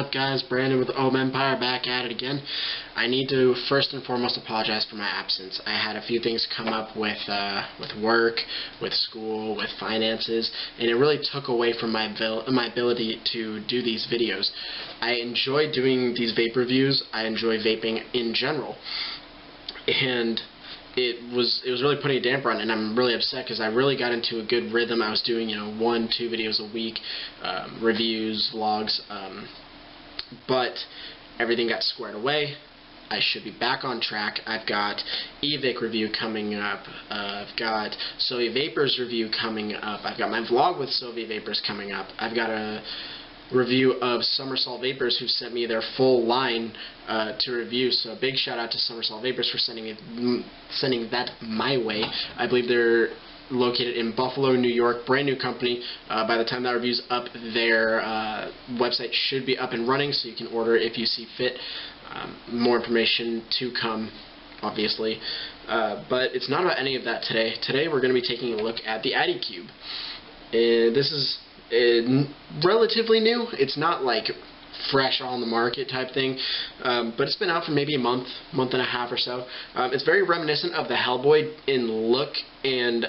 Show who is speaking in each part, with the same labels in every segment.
Speaker 1: up, guys? Brandon with Ohm Empire back at it again. I need to first and foremost apologize for my absence. I had a few things come up with work, with school, with finances, and it really took away from my ability to do these videos. I enjoy doing these vape reviews. I enjoy vaping in general, and it was really putting a damper on it, and I'm really upset because I really got into a good rhythm. I was doing 1-2 videos a week, reviews, vlogs, but everything got squared away. I should be back on track. I've got E-Ciggity review coming up. I've got Soviet Vapors review coming up. I've got my vlog with Soviet Vapors coming up. I've got a review of Somersault Vapors, who sent me their full line to review. So a big shout out to Somersault Vapors for sending that my way. I believe they're located in Buffalo, New York. Brand new company. By the time that review's up, their website should be up and running, so you can order if you see fit. More information to come, obviously. But it's not about any of that today. Today we're going to be taking a look at the Atty³. This is relatively new. It's not like fresh on the market type thing, but it's been out for maybe a month and a half or so. It's very reminiscent of the Hellboy in look and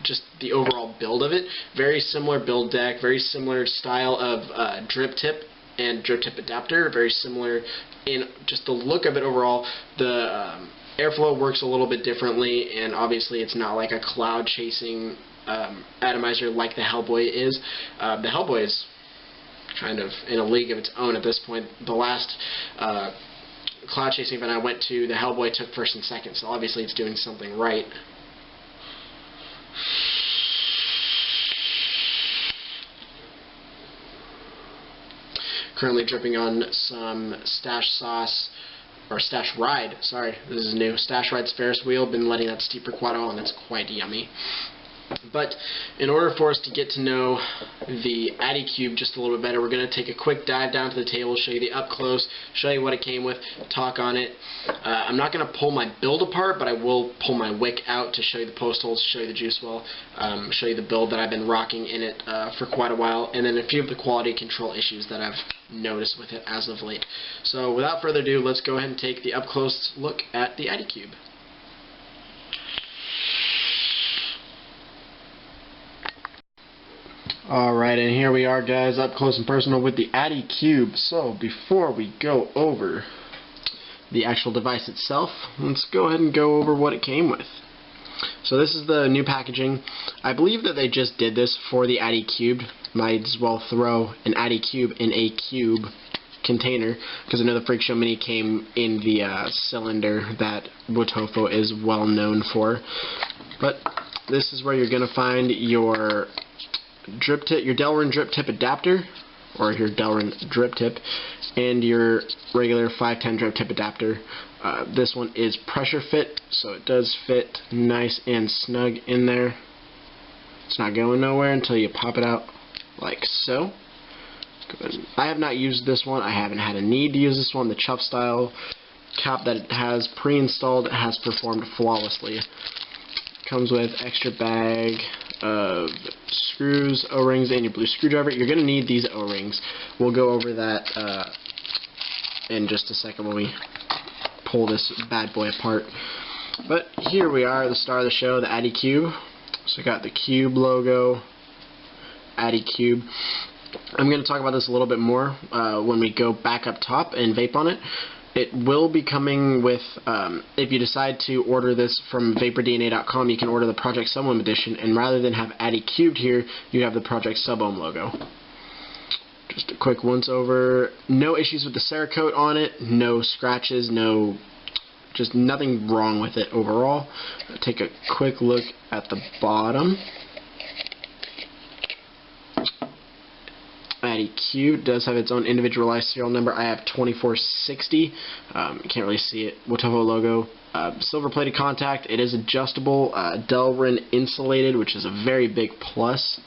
Speaker 1: just the overall build of it. Very similar build deck, very similar style of drip tip and drip tip adapter, very similar in just the look of it overall. The airflow works a little bit differently, and obviously it's not like a cloud chasing atomizer like the Hellboy is. The Hellboy is kind of in a league of its own at this point. The last cloud chasing event I went to, the Hellboy took first and second, so obviously it's doing something right. Currently dripping on some Stash Sauce, or Stash Ride, sorry, this is new. Stash Ride's Ferris wheel. Been letting that steep for quite a while, and it's quite yummy. But in order for us to get to know the Atty³ just a little bit better, we're going to take a quick dive down to the table, show you the up close, show you what it came with, talk on it. I'm not going to pull my build apart, but I will pull my wick out to show you the post holes, show you the juice well, show you the build that I've been rocking in it for quite a while, and then a few of the quality control issues that I've noticed with it as of late. So without further ado, let's go ahead and take the up close look at the Atty³. Alright, and here we are, guys, up close and personal with the Atty³. So before we go over the actual device itself, let's go ahead and go over what it came with. So this is the new packaging. I believe that they just did this for the Atty³. Might as well throw an Atty³ in a cube container, because I know the Freak Show Mini came in the cylinder that WoToFo is well known for. But this is where you're going to find your drip tip, your Delrin drip tip adapter, or your Delrin drip tip, and your regular 510 drip tip adapter. This one is pressure fit, so it does fit nice and snug in there. It's not going nowhere until you pop it out like so. I have not used this one. I haven't had a need to use this one. The Chuff style cap that it has pre-installed has performed flawlessly. Comes with extra bag of screws, O-rings, and your blue screwdriver. You're going to need these O-rings. We'll go over that in just a second when we pull this bad boy apart. But here we are, the star of the show, the Atty³. So we got the cube logo, Atty³. I'm going to talk about this a little bit more when we go back up top and vape on it. It will be coming with, if you decide to order this from VaporDNA.com, you can order the Project Sub-Ohm edition, and rather than have Atty³ here, you have the Project Sub-Ohm logo. Just a quick once over. No issues with the Cerakote on it, no scratches, just nothing wrong with it overall. Take a quick look at the bottom. Atty³ does have its own individualized serial number. I have 2460. You can't really see it. WoToFo logo. Silver plated contact. It is adjustable. Delrin insulated, which is a very big plus.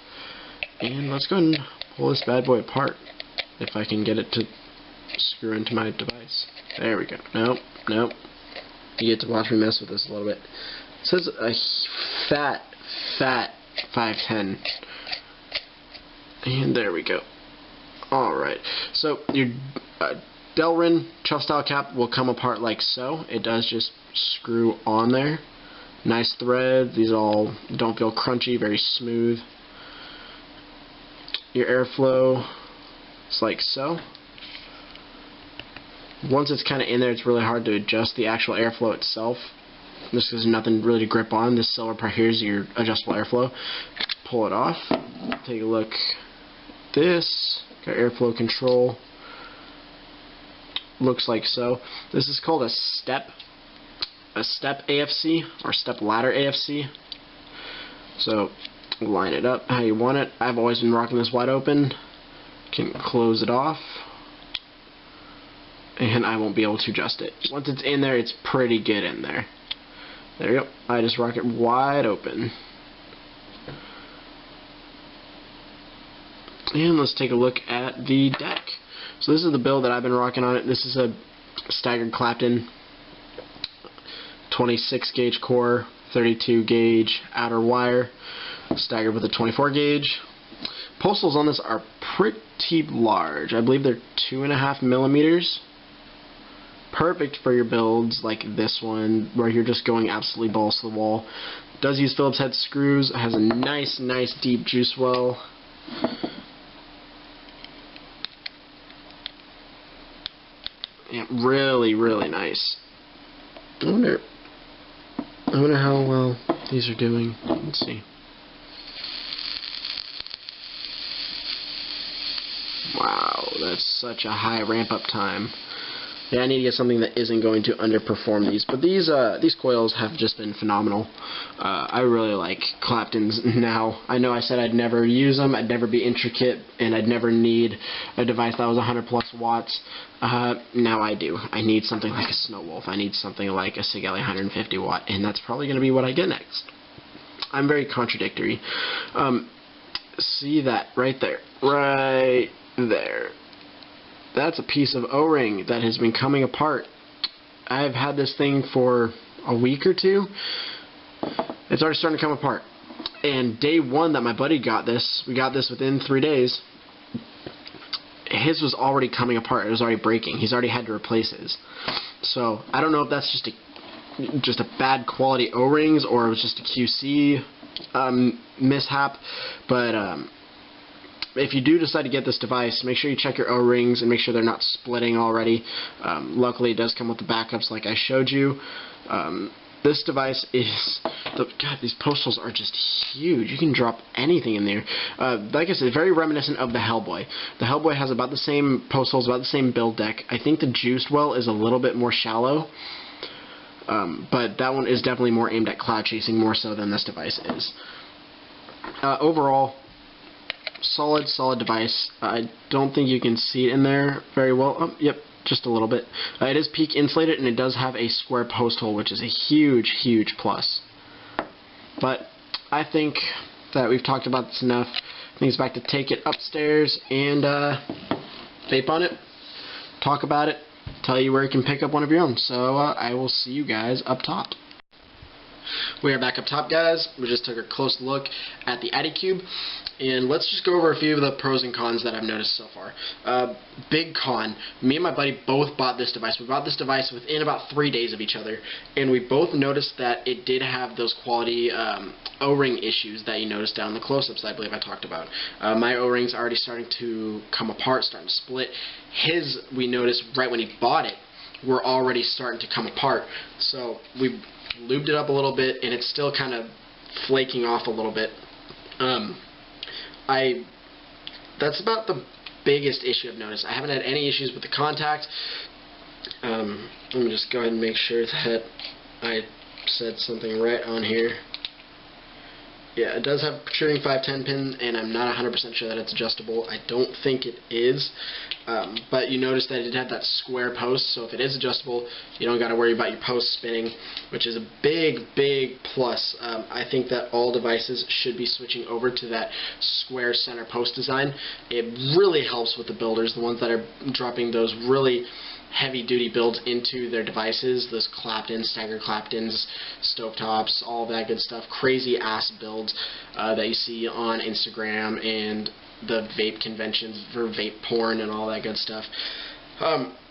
Speaker 1: And let's go ahead and pull this bad boy apart, if I can get it to screw into my device. There we go. Nope, nope. You get to watch me mess with this a little bit. It says a fat 510. And there we go. Alright, so your Delrin chuff style cap will come apart like so. It does just screw on there. Nice thread. These all don't feel crunchy, very smooth. Your airflow is like so. Once it's kind of in there, it's really hard to adjust the actual airflow itself. This is nothing really to grip on. This silver part here is your adjustable airflow. Pull it off. Take a look. This got airflow control. Looks like so. This is called a step AFC or step ladder AFC. So line it up how you want it. I've always been rocking this wide open. Can close it off, and I won't be able to adjust it. Once it's in there, it's pretty good in there. There you go. I just rock it wide open. And let's take a look at the deck. So this is the build that I've been rocking on it. This is a staggered Clapton 26 gauge core, 32 gauge outer wire, staggered with a 24 gauge. Postals on this are pretty large. I believe they're 2.5 millimeters. Perfect for your builds like this one, where you're just going absolutely balls to the wall. Does use Phillips head screws. It has a nice deep juice well. Yeah, really nice. I wonder how well these are doing. Let's see. Wow, that's such a high ramp up time. Yeah, I need to get something that isn't going to underperform these. But these coils have just been phenomenal. I really like Claptons now. I know I said I'd never use them, I'd never be intricate, and I'd never need a device that was 100 plus watts. Now I do. I need something like a Snow Wolf. I need something like a E-Ciggity 150 watt, and that's probably going to be what I get next. I'm very contradictory. See that right there? Right there. That's a piece of O-ring that has been coming apart. I've had this thing for a week or two. It's already starting to come apart. And day one that my buddy got this, we got this within 3 days, his was already coming apart. It was already breaking. He's already had to replace his. So I don't know if that's just a bad quality O-rings or it was just a QC mishap, but if you do decide to get this device, make sure you check your O-rings and make sure they're not splitting already. Luckily, it does come with the backups like I showed you. This device is... God, these postals are just huge. You can drop anything in there. Like I said, very reminiscent of the Hellboy. The Hellboy has about the same postals, about the same build deck. I think the juiced well is a little bit more shallow. But that one is definitely more aimed at cloud chasing more so than this device is. Overall, solid device. I don't think you can see it in there very well. Oh, yep, just a little bit. It is peak insulated and it does have a square post hole, which is a huge plus. But I think that we've talked about this enough. I think it's back to take it upstairs and vape on it, talk about it, tell you where you can pick up one of your own. So I will see you guys up top. We are back up top, guys. We just took a close look at the Atty3, and let's just go over a few of the pros and cons that I've noticed so far. Big con, me and my buddy both bought this device. We bought this device within about 3 days of each other, and we both noticed that it did have those quality O-ring issues that you noticed down in the close-ups that I believe I talked about. My O-rings are already starting to come apart, starting to split. His, we noticed right when he bought it, were already starting to come apart. So we lubed it up a little bit, and it's still kind of flaking off a little bit. That's about the biggest issue I've noticed. I haven't had any issues with the contact. Let me just go ahead and make sure that I said something right on here. Yeah, it does have a protruding 510 pin, and I'm not 100% sure that it's adjustable. I don't think it is, but you notice that it had that square post, so if it is adjustable, you don't got to worry about your post spinning, which is a big plus. I think that all devices should be switching over to that square center post design. It really helps with the builders, the ones that are dropping those really heavy-duty builds into their devices, those Claptons, staggered Claptons, stovetops, all that good stuff, crazy-ass builds that you see on Instagram and the vape conventions for vape porn and all that good stuff.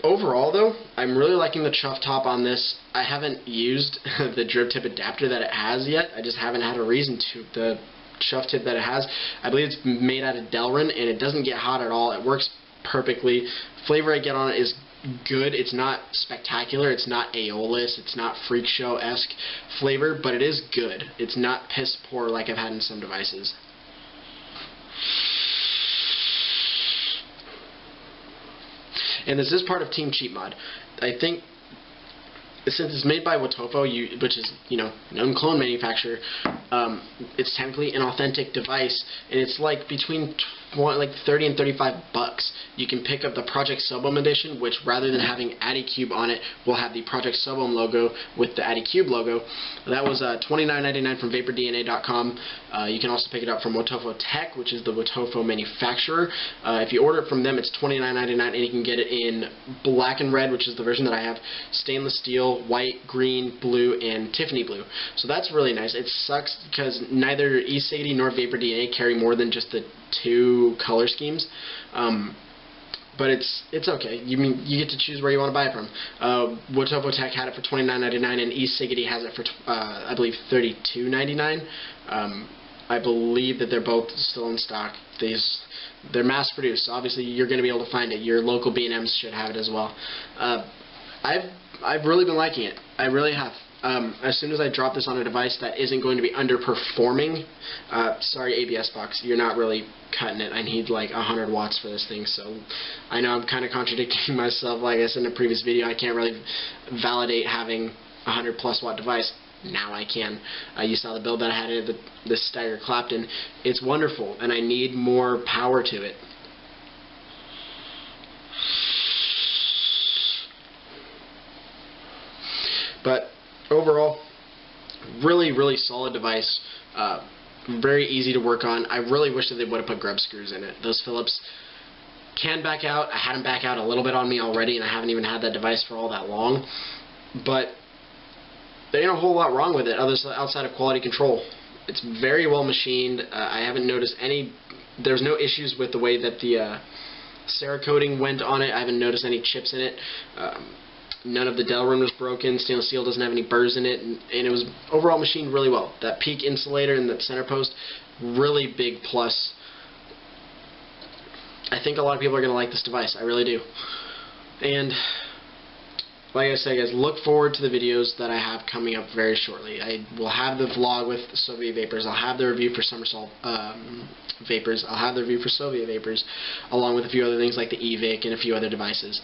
Speaker 1: Overall though, I'm really liking the chuff top on this. I haven't used the drip tip adapter that it has yet. I just haven't had a reason to. The chuff tip that it has, I believe it's made out of Delrin, and it doesn't get hot at all. It works perfectly. Flavor I get on it is good. It's not spectacular. It's not Aeolus. It's not Freak Show-esque flavor, but it is good. It's not piss poor like I've had in some devices. And this is part of Team Cheap Mod. I think since it's made by WoToFo, which is, you know, known clone manufacturer, it's technically an authentic device, and it's like between like 30 and 35 bucks. You can pick up the Project Sub-Ohm edition, which rather than having Atty³ on it, will have the Project Sub-Ohm logo with the Atty³ logo. That was $29.99 from VaporDNA.com. You can also pick it up from WoToFo Tech, which is the WoToFo manufacturer. If you order it from them, it's $29.99, and you can get it in black and red, which is the version that I have, stainless steel, white, green, blue, and Tiffany blue. So that's really nice. It sucks because neither E-Ciggity nor VaporDNA carry more than just the 2 color schemes. But it's okay. You get to choose where you want to buy it from. WoToFo Tech had it for $29.99, and E-Ciggity has it for I believe $32.99. I believe that they're both still in stock. They're mass produced, so obviously you're going to be able to find it. Your local B&Ms should have it as well. I've really been liking it. I really have. As soon as I drop this on a device that isn't going to be underperforming, sorry ABS box, you're not really cutting it. I need like 100 watts for this thing, so I know I'm kind of contradicting myself. Like I said in a previous video, I can't really validate having a 100+ watt device. Now I can. You saw the build that I had in the Stagger Clapton. It's wonderful, and I need more power to it. But overall, really solid device. Very easy to work on. I really wish that they would have put grub screws in it. Those Phillips can back out. I had them back out a little bit on me already, and I haven't even had that device for all that long. But there ain't a whole lot wrong with it outside of quality control. It's very well machined. I haven't noticed any. There's no issues with the way that the Cerakoting went on it. I haven't noticed any chips in it. None of the Delrin was broken. Stainless steel doesn't have any burrs in it, and it was overall machined really well. That peak insulator and that center post, really big plus. I think a lot of people are going to like this device. I really do. And like I said, guys, look forward to the videos that I have coming up very shortly. I will have the vlog with Soviet Vapors. I'll have the review for Somersault Vapors. I'll have the review for Soviet Vapors, along with a few other things like the eVic and a few other devices.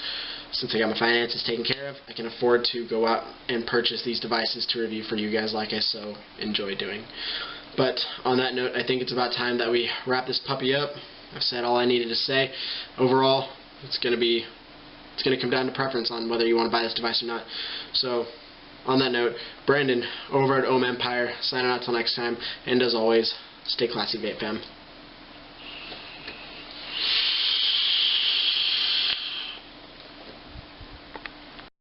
Speaker 1: Since I got my finances taken care of, I can afford to go out and purchase these devices to review for you guys like I so enjoy doing. But on that note, I think it's about time that we wrap this puppy up. I've said all I needed to say. Overall, it's going to come down to preference on whether you want to buy this device or not. So, on that note, Brandon over at Ohm Empire, signing out till next time, and as always, stay classy, Vape Fam.